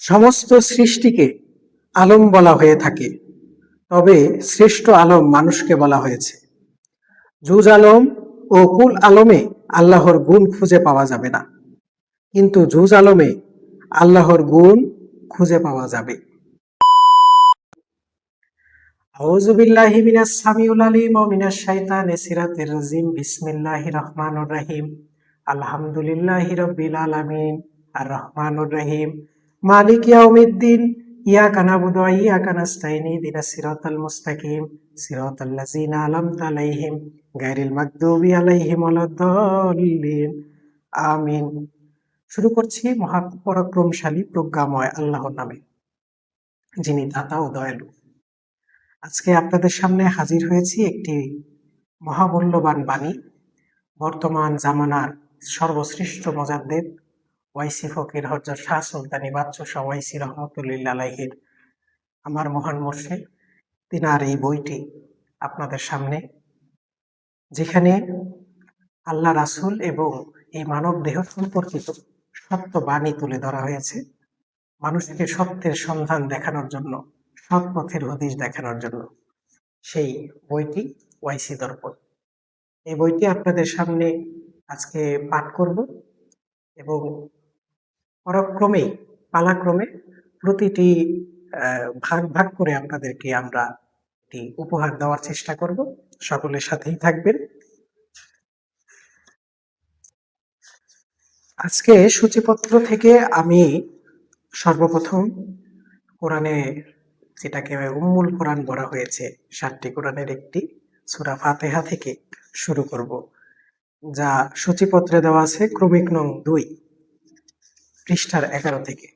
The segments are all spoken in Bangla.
সমস্ত সৃষ্টিকে আলম বলা হয়ে থাকে, তবে শ্রেষ্ঠ আলম মানুষকে বলা হয়েছে। জুজ আলম ও কুল আলমে আল্লাহর গুণ খুঁজে পাওয়া যাবে না, কিন্তু জুজ আলমে আল্লাহর গুণ খুঁজে পাওয়া যাবে। আউযু বিল্লাহি মিনাস সামিউল আলিম ওয়া মিনাশ শাইতানির রাজিম। বিসমিল্লাহির রহমানির রহিম। আলহামদুলিল্লাহি রাব্বিল আলামিন আর রহমানির রহিম মালিক ইয়াউমিদ্দিন। ইয়াকা নাবুদু ওয়া ইয়াকা নাস্তাইন ইহদিনাস সিরাতাল মুস্তাকিম সিরাতাল লাযিনা আনআমতা আলাইহিম গায়রিল মাগদুবি আলাইহিম ওয়ালাদ-দাল্লিন। আমিন। শুরু করছি মহাপরাক্রমশালী প্রজ্ঞাময় আল্লাহর নামে, যিনি দাতা ও দয়ালু। আজকে আপনাদের সামনে হাজির হয়েছি একটি মহামূল্যবান বাণী। বর্তমান জামানার সর্বশ্রেষ্ঠ মুজাদ্দিদ ওয়াইসি ফকির হযরত শাহ সুলতানি বাদশাহ ওয়াইসি রহমাতুল্লাহি আলাইহির আমার মহান মুর্শিদ, তিনার এই বইটি আপনাদের সামনে, যেখানে আল্লাহ রাসূল এবং এই মানব দেহ সম্পর্কিত সত্য বাণী তুলে ধরা হয়েছে, মানুষকে সত্যের সন্ধান দেখানোর জন্য, সৎ পথের হদিস দেখানোর জন্য। সেই বইটি ওয়াইসি দর্পণ। এই বইটি আপনাদের সামনে আজকে পাঠ করব এবং পরাক্রমে পালাক্রমে প্রতিটি ভাগ ভাগ করে আপনাদেরকে আমরা একটি উপহার দেওয়ার চেষ্টা করব। সকলের সাথেই থাকবেন। আজকে সূচিপত্র থেকে আমি সর্বপ্রথম কোরআনে, যেটাকে উম্মুল কোরআন বলা হয়েছে, 7টি কোরআনের একটি সূরা ফাতিহা থেকে শুরু করব, যা সূচিপত্রে দেওয়া আছে ক্রমিক নং 2, পৃষ্ঠার 11 থেকে।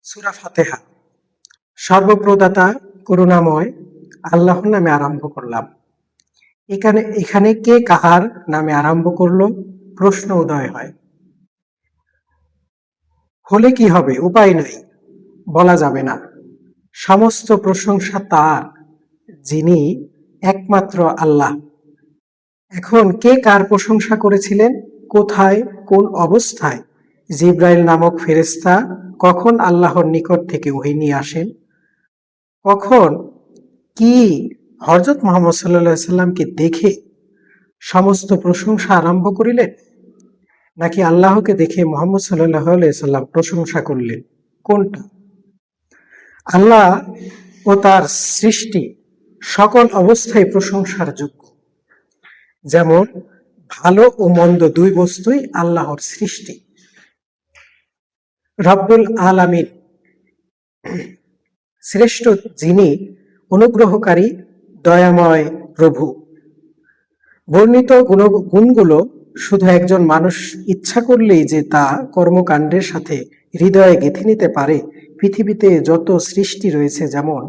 সূরা ফাতিহা। সর্বপ্রদাতা করুণাময় আল্লাহর নামে আরম্ভ করলাম। এখানে কে কাহার নামে আরম্ভ করলো প্রশ্ন উদয় হয়। হলে কি হবে, উপায় নাই, বলা যাবে না। সমস্ত প্রশংসা তার, যিনি একমাত্র আল্লাহ। এখন কে কার প্রশংসা করেছিলেন, কোথায়, কোন অবস্থায় জিব্রাইল নামক ফেরেশতা কখন আল্লাহর নিকট থেকে ওহী নিয়ে আসেন, কখন কি হযরত মুহাম্মদ সাল্লাল্লাহু আলাইহি সাল্লামকে দেখে সমস্ত প্রশংসা আরম্ভ করিলেন, নাকি আল্লাহকে দেখে মুহাম্মদ সাল্লাল্লাহু আলাইহি সাল্লাম প্রশংসা করলেন? কোনটা? আল্লাহ ও তার সৃষ্টি সকল অবস্থায় প্রশংসার যোগ্য। যেমন ভালো ও মন্দ দুই বস্তুই আল্লাহর সৃষ্টি। রব্বুল আলামিন শ্রেষ্ঠ, যিনি অনুগ্রহকারী দয়াময় প্রভু। বর্ণিত গুণগুলো শুধু একজন মানুষ ইচ্ছা করলেই যে তা কর্মকাণ্ডের সাথে হৃদয়ে গেঁথে নিতে পারে। পৃথিবীতে যত সৃষ্টি রয়েছে, যেমন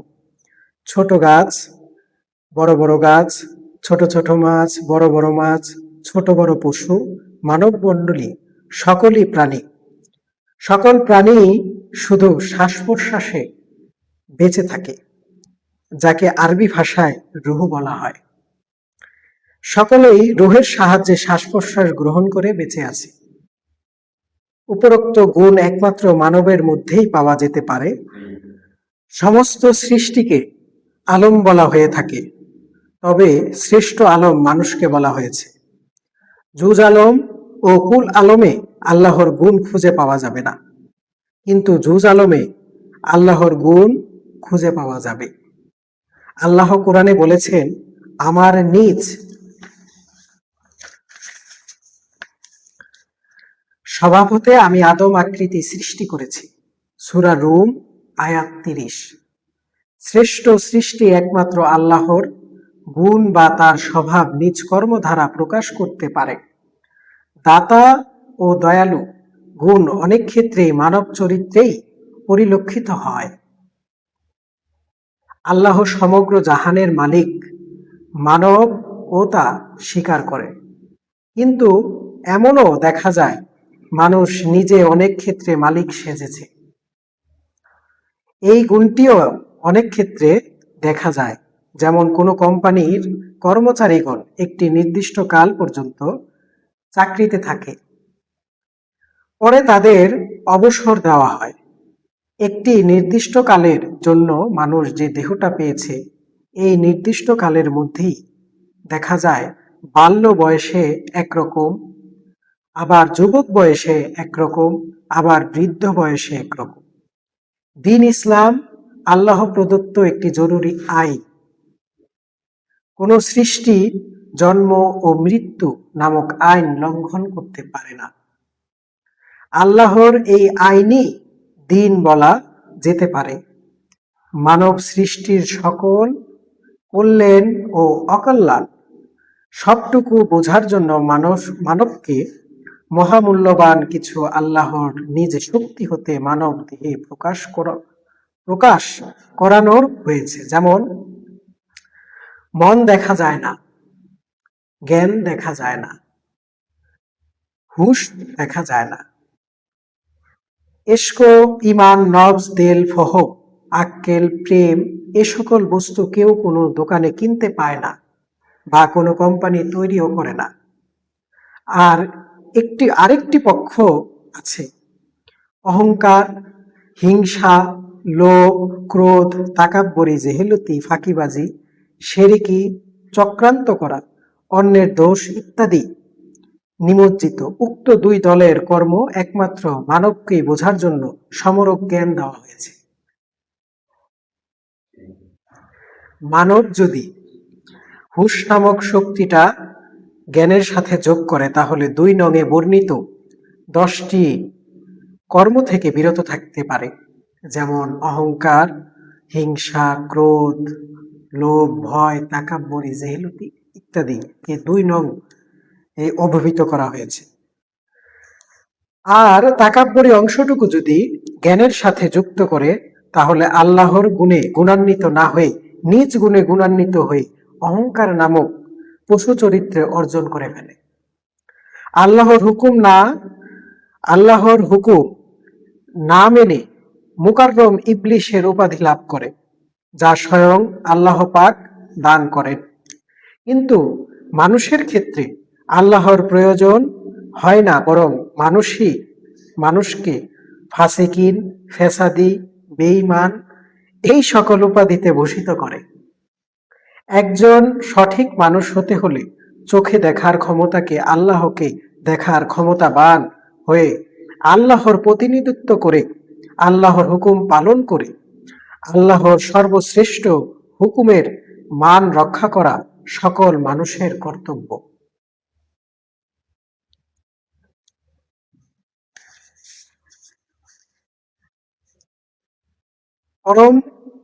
ছোট গাছ, বড় বড় গাছ, ছোট ছোট মাছ, বড় বড় মাছ, ছোট বড় পশু, মানব মণ্ডলী, সকলই প্রাণী। সকল প্রাণী শুধু শ্বাস প্রশ্বাসে বেঁচে থাকে, যাকে আরবি ভাষায় রূহ বলা হয়। সকলেই রূহের সাহায্যে শ্বাস প্রশ্বাস গ্রহণ করে বেঁচে আছে। উপরোক্ত গুণ একমাত্র মানবের মধ্যেই পাওয়া যেতে পারে। সমস্ত সৃষ্টিকে আলম বলা হয়ে থাকে, তবে শ্রেষ্ঠ আলম মানুষকে বলা হয়েছে। জুজ আলম ও কুল আলমে আল্লাহর গুণ খুঁজে পাওয়া যাবে না, কিন্তু জুজ আলমে আল্লাহর গুণ খুঁজে পাওয়া যাবে। আল্লাহ কোরআনে বলেছেন, আমার নিজ স্বভাবতে আমি আদম আকৃতি সৃষ্টি করেছি। সূরা রুম, আয়াত 30। শ্রেষ্ঠ সৃষ্টি একমাত্র আল্লাহর গুণ বা তার স্বভাব নিজ কর্ম দ্বারা প্রকাশ করতে পারে। দাতা ও দয়ালু গুণ অনেক ক্ষেত্রে মানব চরিত্রেই পরিলক্ষিত হয়। আল্লাহ সমগ্র জাহানের মালিক, মানব ও তা স্বীকার করে। কিন্তু এমনও দেখা যায় মানুষ নিজে অনেক ক্ষেত্রে মালিক সেজেছে। এই গুণটিও অনেক ক্ষেত্রে দেখা যায় যেমন কোনো কোম্পানির কর্মচারীগণ একটি নির্দিষ্ট কাল পর্যন্ত চাকরিতে থাকে, পরে তাদের অবসর দেওয়া হয়। একটি নির্দিষ্ট কালের জন্য মানুষ যে দেহটা পেয়েছে, এই নির্দিষ্ট কালের মধ্যেই দেখা যায় বাল্য বয়সে একরকম, আবার যুবক বয়সে একরকম, আবার বৃদ্ধ বয়সে একরকম। দ্বীন ইসলাম আল্লাহ প্রদত্ত একটি জরুরি আইন। কোনো সৃষ্টি জন্ম ও মৃত্যু নামক আইন লঙ্ঘন করতে পারে না। আল্লাহর এই আইনই দ্বীন বলা যেতে পারে। মানব সৃষ্টির সকল কল্যাণ ও অকল্যাণ সবটুকু বোঝার জন্য মানবকে মহামূল্যবান কিছু আল্লাহর নিজ শক্তি হতে মানব দেহে প্রকাশ করানোর হয়েছে। যেমন মন দেখা যায় না, জ্ঞান দেখা যায় না, হুশ দেখা যায় না। ইশক, ইমান, নবজ, দিল, ফহম, আক্কেল, প্রেম এ সকল বস্তু কেউ কোনো দোকানে কিনতে পায় না বা কোনো কোম্পানি তৈরিও করে না। আর আরেকটি পক্ষ আছে, অহংকার, হিংসা, লোভ, ক্রোধ, তাকাব্বরি, জেহেলতি, ফাঁকিবাজি, শিরকি, চক্রান্ত করা, অন্যের দোষ ইত্যাদি নিমজ্জিত। উক্ত দুই দলের কর্ম একমাত্র মানবকেই বোঝার জন্য সমরক জ্ঞান দেওয়া হয়েছে। মানব যদি হুশ নামক শক্তিটা জ্ঞানের সাথে যোগ করে, তাহলে 2 নঙে বর্ণিত 10টি কর্ম থেকে বিরত থাকতে পারে। যেমন অহংকার, হিংসা, ক্রোধ, লোভ, ভয়, তাকাব্বরি, জেহেলতি ইত্যাদি এই 2 নং অভিহিত করা হয়েছে। আর তাকাব্বরি অংশটুকু যদি জ্ঞানের সাথে যুক্ত করে, তাহলে আল্লাহর গুণে গুণান্বিত না হয়ে নিজ গুণে গুণান্বিত হয়ে অহংকার নামক পশু চরিত্রে অর্জন করে ফেলে। আল্লাহর হুকুম না মেনে মুকাররম ইবলিশের উপাধি লাভ করে, যা স্বয়ং আল্লাহ পাক দান করেন। কিন্তু মানুষের ক্ষেত্রে আল্লাহর প্রয়োজন হয় না, বরং মানুষই মানুষকে ফাসিকিন, ফেসাদি, বেঈমান এই সকল উপাধিতে ভূষিত করে। একজন সঠিক মানুষ হতে হলে চোখে দেখার ক্ষমতাকে আল্লাহকে দেখার ক্ষমতাবান হয়ে আল্লাহর প্রতিনিধিত্ব করে, আল্লাহর হুকুম পালন করে, আল্লাহর সর্বশ্রেষ্ঠ হুকুমের মান রক্ষা করা সকল মানুষের কর্তব্য। পরম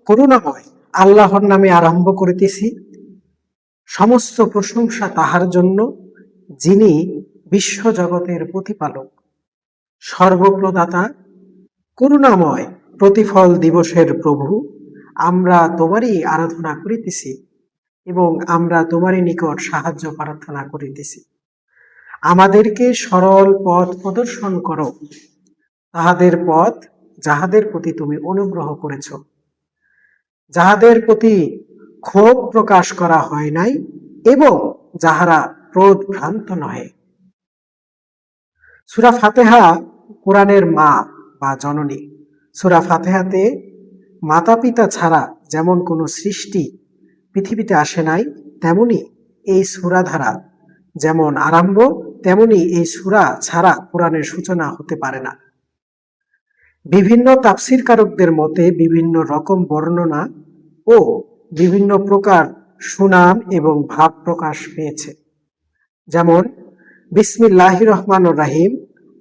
করুণাময় আল্লাহর নামে আরম্ভ করিতেছি। সমস্ত প্রশংসা তাহার জন্য, যিনি বিশ্বজগতের প্রতিপালক, সর্বপ্রদাতা, করুণাময়, প্রতিফল দিবসের প্রভু। আমরা তোমারই আরাধনা করিতেছি এবং আমরা তোমারই নিকট সাহায্য প্রার্থনা করিতেছি। আমাদেরকে সরল পথ প্রদর্শন করো, তাহাদের পথ যাহাদের প্রতি তুমি অনুগ্রহ করেছ, যাহাদের প্রতি ক্ষোভ প্রকাশ করা হয় নাই এবং যাহারা ক্রোধ ভ্রান্ত নহে। সূরা ফাতিহা কোরআনের মা বা জননী। সূরা ফাতিহাতে মাতা পিতা ছাড়া যেমন কোনো সৃষ্টি পৃথিবীতে আসে নাই, তেমনি এই সূরা ধারা যেমন আরম্ভ, তেমনি এই সূরা ছাড়া কোরআনের সূচনা হতে পারে না। বিভিন্ন তাফসীরকারকদের মতে বিভিন্ন রকম বর্ণনা ও বিভিন্ন প্রকার সুনাম এবং ভাব প্রকাশ পেয়েছে। যেমন বিসমিল্লাহির রহমানির রহিম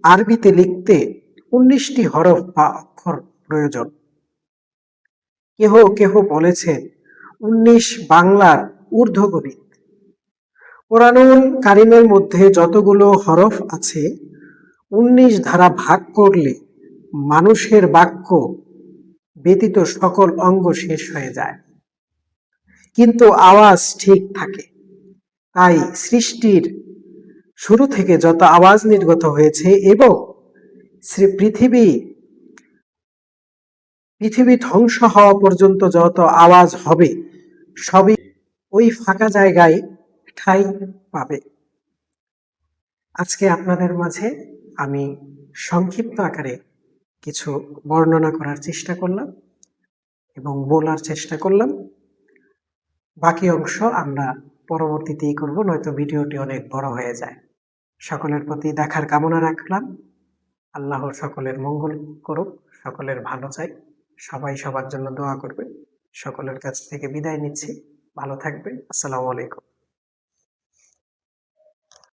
আরবিতে লিখতে 19টি হরফ বা অক্ষর প্রয়োজন। কেহ কেহ বলেছেন 19 বাংলার ঊর্ধ্বগণিত। কোরআনুল কারিমের মধ্যে যতগুলো হরফ আছে, 19 ধারা ভাগ করলে মানুষের বাক্য ব্যতীত সকল অঙ্গ শেষ হয়ে যায়, কিন্তু আওয়াজ ঠিক থাকে। তাই সৃষ্টির শুরু থেকে যত আওয়াজ নির্গত হয়েছে এবং পৃথিবী ধ্বংস হওয়া পর্যন্ত যত আওয়াজ হবে, সবই ওই ফাঁকা জায়গায় ঠাঁই পাবে। আজকে আপনাদের মাঝে আমি সংক্ষিপ্ত আকারে কিছু বর্ণনা করার চেষ্টা করলাম এবং বলার চেষ্টা করলাম। বাকি অংশ আমরা পরবর্তীতেই করব, নয়তো ভিডিওটি অনেক বড় হয়ে যায়। সকলের প্রতি দেখার কামনা রাখলাম। আল্লাহ সকলের মঙ্গল করুক, সকলের ভালো চাই। সবাই সবার জন্য দোয়া করবেন। সকলের কাছ থেকে বিদায় নিচ্ছি। ভালো থাকবেন। আসসালামু আলাইকুম।